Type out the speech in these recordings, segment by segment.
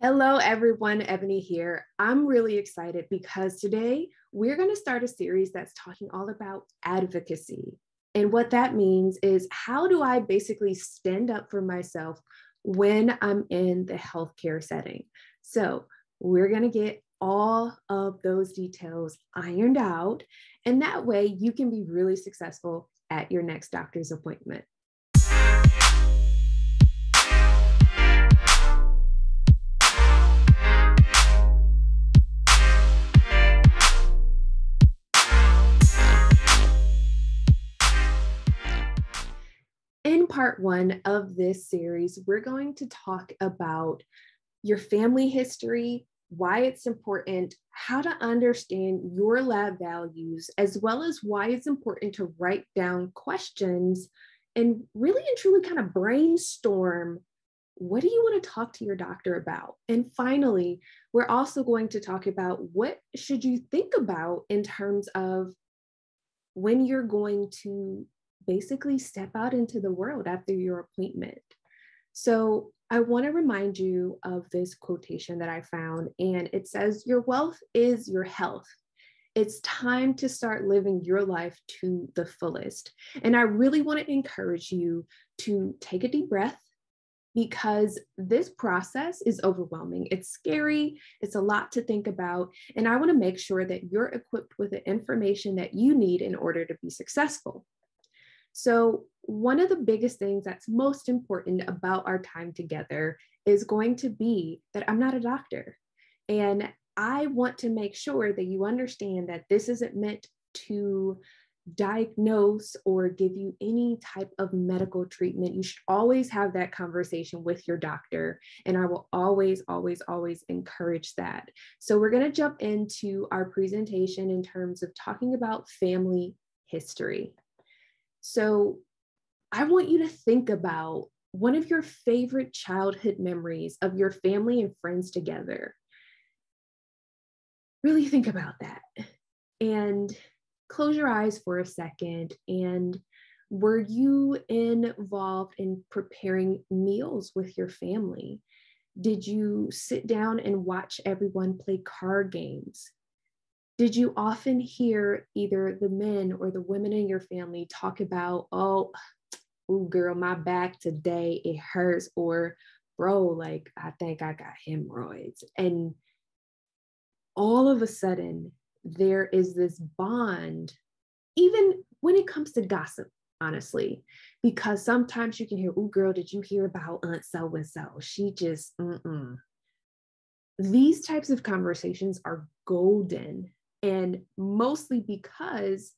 Hello, everyone. Ebony here. I'm really excited because today we're going to start a series that's talking all about advocacy. And what that means is how do I basically stand up for myself when I'm in the healthcare setting? So, we're going to get all of those details ironed out. And that way you can be really successful at your next doctor's appointment. In part one of this series, we're going to talk about your family history, why it's important, how to understand your lab values, as well as why it's important to write down questions and really and truly kind of brainstorm what do you want to talk to your doctor about? And finally, we're also going to talk about what should you think about in terms of when you're going to basically step out into the world after your appointment. So I want to remind you of this quotation that I found, and it says, "Your wealth is your health. It's time to start living your life to the fullest." And I really want to encourage you to take a deep breath because this process is overwhelming. It's scary. It's a lot to think about. And I want to make sure that you're equipped with the information that you need in order to be successful. So, one of the biggest things that's most important about our time together is going to be that I'm not a doctor. And I want to make sure that you understand that this isn't meant to diagnose or give you any type of medical treatment. You should always have that conversation with your doctor. And I will always, always, always encourage that. So, we're going to jump into our presentation in terms of talking about family history. So I want you to think about one of your favorite childhood memories of your family and friends together. Really think about that and close your eyes for a second. And were you involved in preparing meals with your family? Did you sit down and watch everyone play card games? Did you often hear either the men or the women in your family talk about, oh, girl, my back today, it hurts, or bro, like, I think I got hemorrhoids. And all of a sudden, there is this bond, even when it comes to gossip, honestly, because sometimes you can hear, oh, girl, did you hear about Aunt so-and-so? She just, These types of conversations are golden. And mostly because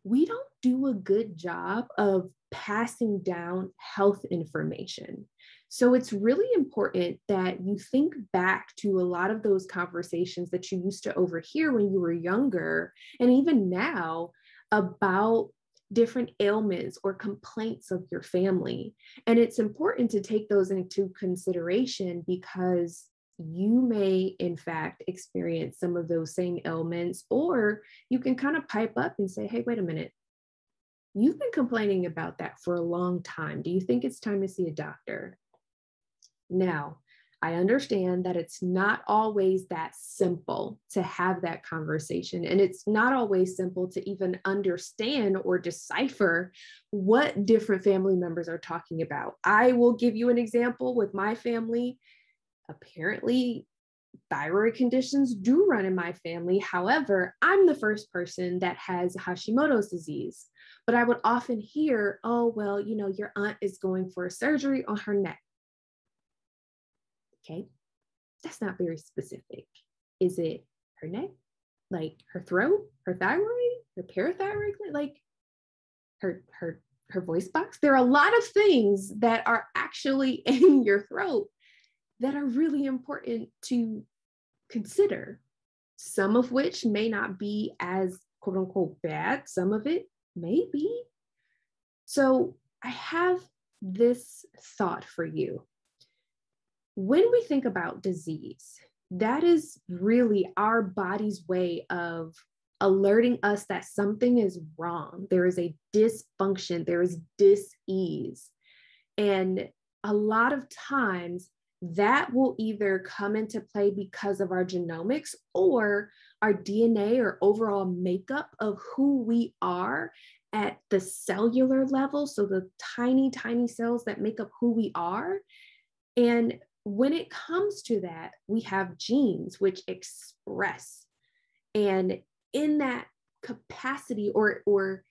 we don't do a good job of passing down health information. So it's really important that you think back to a lot of those conversations that you used to overhear when you were younger, and even now, about different ailments or complaints of your family. And it's important to take those into consideration because you may, in fact, experience some of those same ailments, or you can kind of pipe up and say, hey, wait a minute. You've been complaining about that for a long time. Do you think it's time to see a doctor? Now, I understand that it's not always that simple to have that conversation, and it's not always simple to even understand or decipher what different family members are talking about. I will give you an example with my family. Apparently, thyroid conditions do run in my family. However, I'm the first person that has Hashimoto's disease. But I would often hear, oh, well, your aunt is going for a surgery on her neck. Okay, that's not very specific. Is it her neck? Like her throat, her thyroid, her parathyroid, like her voice box? There are a lot of things that are actually in your throat that are really important to consider, some of which may not be as quote unquote bad, some of it may be. So I have this thought for you. When we think about disease, that is really our body's way of alerting us that something is wrong. There is a dysfunction, there is dis-ease. And a lot of times that will either come into play because of our genomics or our DNA or overall makeup of who we are at the cellular level. So the tiny, tiny cells that make up who we are. And when it comes to that, we have genes which express. And in that capacity, or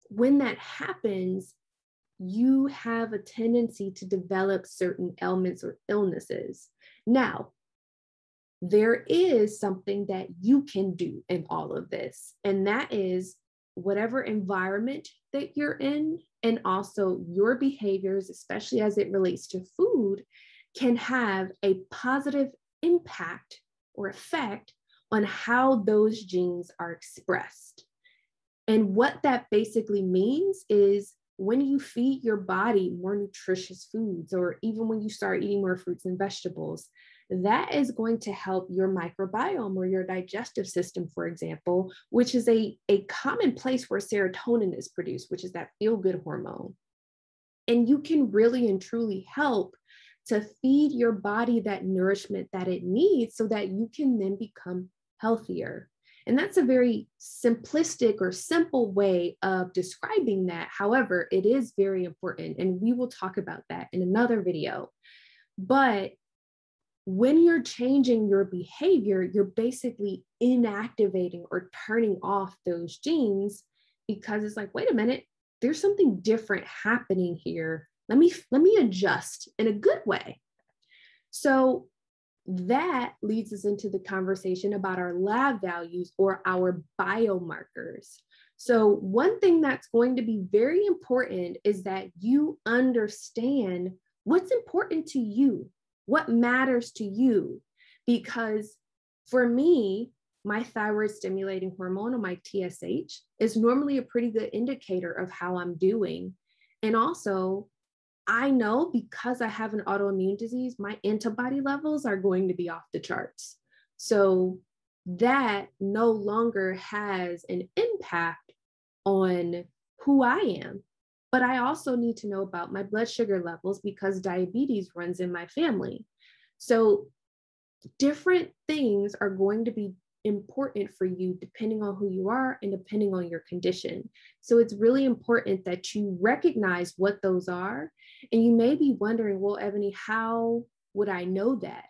when that happens, you have a tendency to develop certain ailments or illnesses. Now, there is something that you can do in all of this, and that is whatever environment that you're in, and also your behaviors, especially as it relates to food, can have a positive impact or effect on how those genes are expressed. And what that basically means is when you feed your body more nutritious foods, or even when you start eating more fruits and vegetables, that is going to help your microbiome or your digestive system, for example, which is a common place where serotonin is produced, which is that feel-good hormone. And you can really and truly help to feed your body that nourishment that it needs so that you can then become healthier. And that's a very simplistic or simple way of describing that. However, it is very important, and we will talk about that in another video. But when you're changing your behavior, you're basically inactivating or turning off those genes, because it's like, wait a minute, there's something different happening here. Let me adjust in a good way. So that leads us into the conversation about our lab values or our biomarkers. So one thing that's going to be very important is that you understand what's important to you, what matters to you. Because for me, my thyroid stimulating hormone, or my TSH, is normally a pretty good indicator of how I'm doing. And also, I know because I have an autoimmune disease, my antibody levels are going to be off the charts. So that no longer has an impact on who I am. But I also need to know about my blood sugar levels because diabetes runs in my family. So different things are going to be important for you depending on who you are and depending on your condition. So it's really important that you recognize what those are. And you may be wondering, well, Ebony, how would I know that?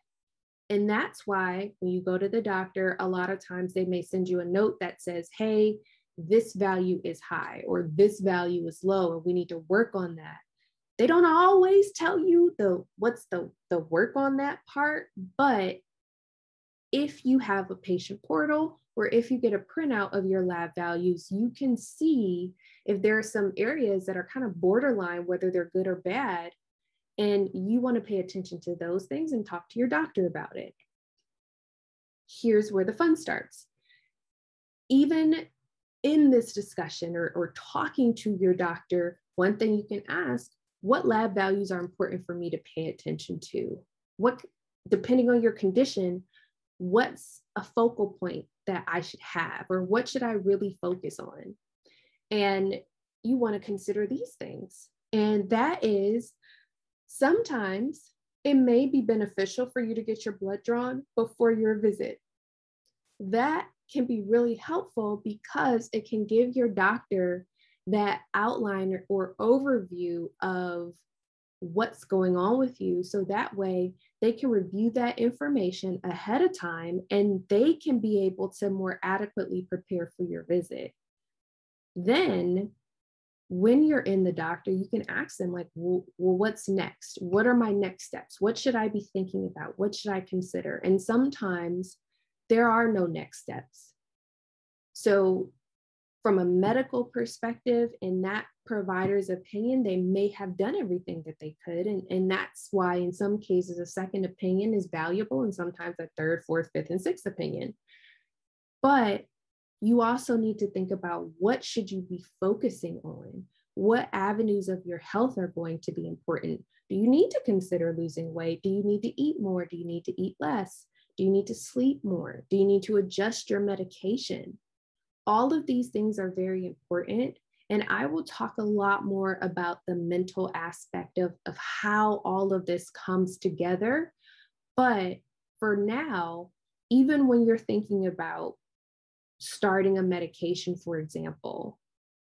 And that's why when you go to the doctor, a lot of times they may send you a note that says, hey, this value is high or this value is low, and we need to work on that. They don't always tell you what's the work on that part, but if you have a patient portal or if you get a printout of your lab values, you can see if there are some areas that are kind of borderline, whether they're good or bad, and you want to pay attention to those things and talk to your doctor about it. Here's where the fun starts. Even in this discussion or talking to your doctor, one thing you can ask, what lab values are important for me to pay attention to? What, depending on your condition, what's a focal point that I should have, or what should I really focus on? And you want to consider these things. And that is, sometimes it may be beneficial for you to get your blood drawn before your visit. That can be really helpful because it can give your doctor that outline or overview of what's going on with you. So that way they can review that information ahead of time and they can be able to more adequately prepare for your visit. Then when you're in the doctor, you can ask them like, well, what's next? What are my next steps? What should I be thinking about? What should I consider? And sometimes there are no next steps. So from a medical perspective, in that provider's opinion, they may have done everything that they could. And that's why in some cases, a second opinion is valuable, and sometimes a third, fourth, fifth, and sixth opinion. But you also need to think about what should you be focusing on? What avenues of your health are going to be important? Do you need to consider losing weight? Do you need to eat more? Do you need to eat less? Do you need to sleep more? Do you need to adjust your medication? All of these things are very important. And I will talk a lot more about the mental aspect of how all of this comes together But for now, even when you're thinking about starting a medication, for example,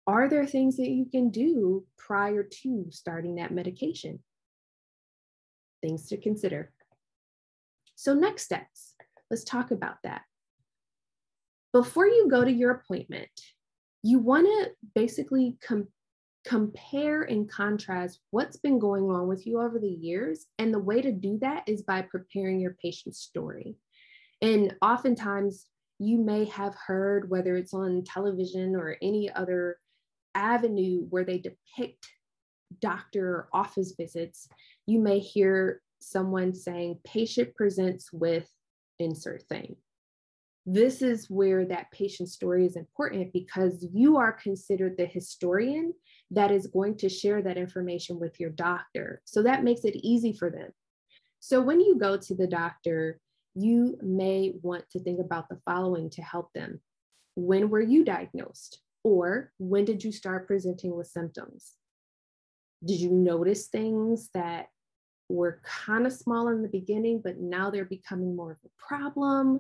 are there things that you can do prior to starting that medication? Things to consider. So next steps, let's talk about that. Before you go to your appointment, you want to basically compare and contrast what's been going on with you over the years. And the way to do that is by preparing your patient's story. And oftentimes you may have heard, whether it's on television or any other avenue where they depict doctor or office visits, you may hear someone saying, patient presents with insert thing. This is where that patient story is important, because you are considered the historian that is going to share that information with your doctor. So that makes it easy for them. So when you go to the doctor, you may want to think about the following to help them. When were you diagnosed? Or when did you start presenting with symptoms? Did you notice things that were kind of small in the beginning, but now they're becoming more of a problem?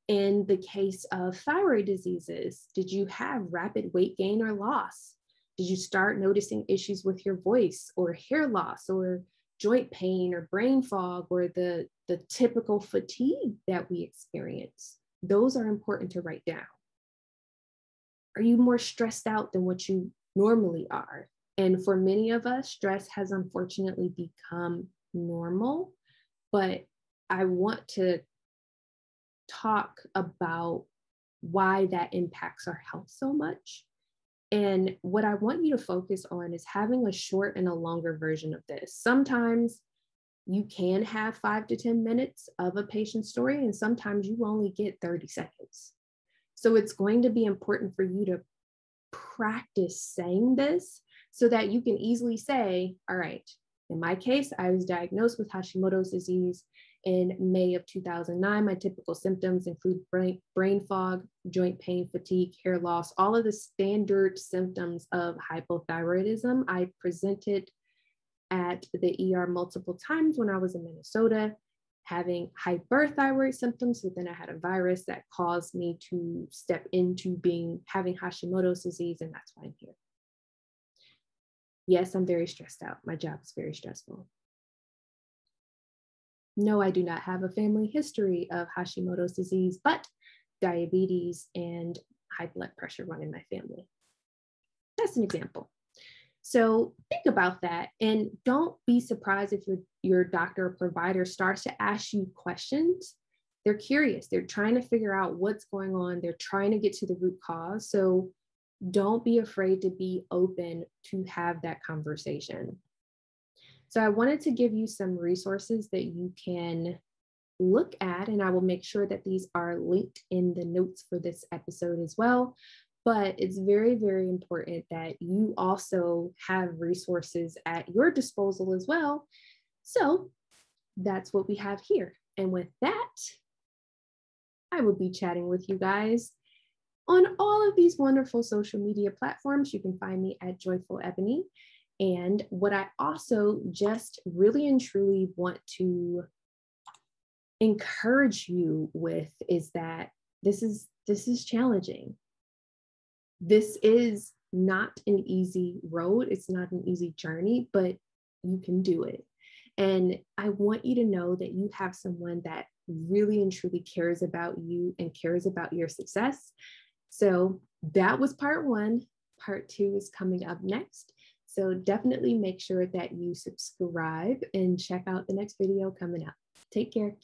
In the case of thyroid diseases, did you have rapid weight gain or loss? Did you start noticing issues with your voice or hair loss or joint pain or brain fog or the typical fatigue that we experience? Those are important to write down. Are you more stressed out than what you normally are? And for many of us, stress has unfortunately become normal, but I want to talk about why that impacts our health so much. And what I want you to focus on is having a short and a longer version of this. Sometimes you can have 5 to 10 minutes of a patient story, and sometimes you only get 30 seconds. So it's going to be important for you to practice saying this so that you can easily say, all right, in my case, I was diagnosed with Hashimoto's disease in May of 2009. My typical symptoms include brain fog, joint pain, fatigue, hair loss, all of the standard symptoms of hypothyroidism. I presented at the ER multiple times when I was in Minnesota, having hyperthyroid symptoms, but then I had a virus that caused me to step into having Hashimoto's disease, and that's why I'm here. Yes, I'm very stressed out. My job is very stressful. No, I do not have a family history of Hashimoto's disease, but diabetes and high blood pressure run in my family. That's an example. So think about that, and don't be surprised if your doctor or provider starts to ask you questions. They're curious. They're trying to figure out what's going on. They're trying to get to the root cause. So don't be afraid to be open to have that conversation. So I wanted to give you some resources that you can look at, and I will make sure that these are linked in the notes for this episode as well. But it's very, very important that you also have resources at your disposal as well. So that's what we have here. And with that, I will be chatting with you guys on all of these wonderful social media platforms. You can find me at Joyful Ebony. And what I also just really and truly want to encourage you with is that this is challenging. This is not an easy road. It's not an easy journey, but you can do it. And I want you to know that you have someone that really and truly cares about you and cares about your success. So that was part 1. Part 2 is coming up next. So definitely make sure that you subscribe and check out the next video coming up. Take care.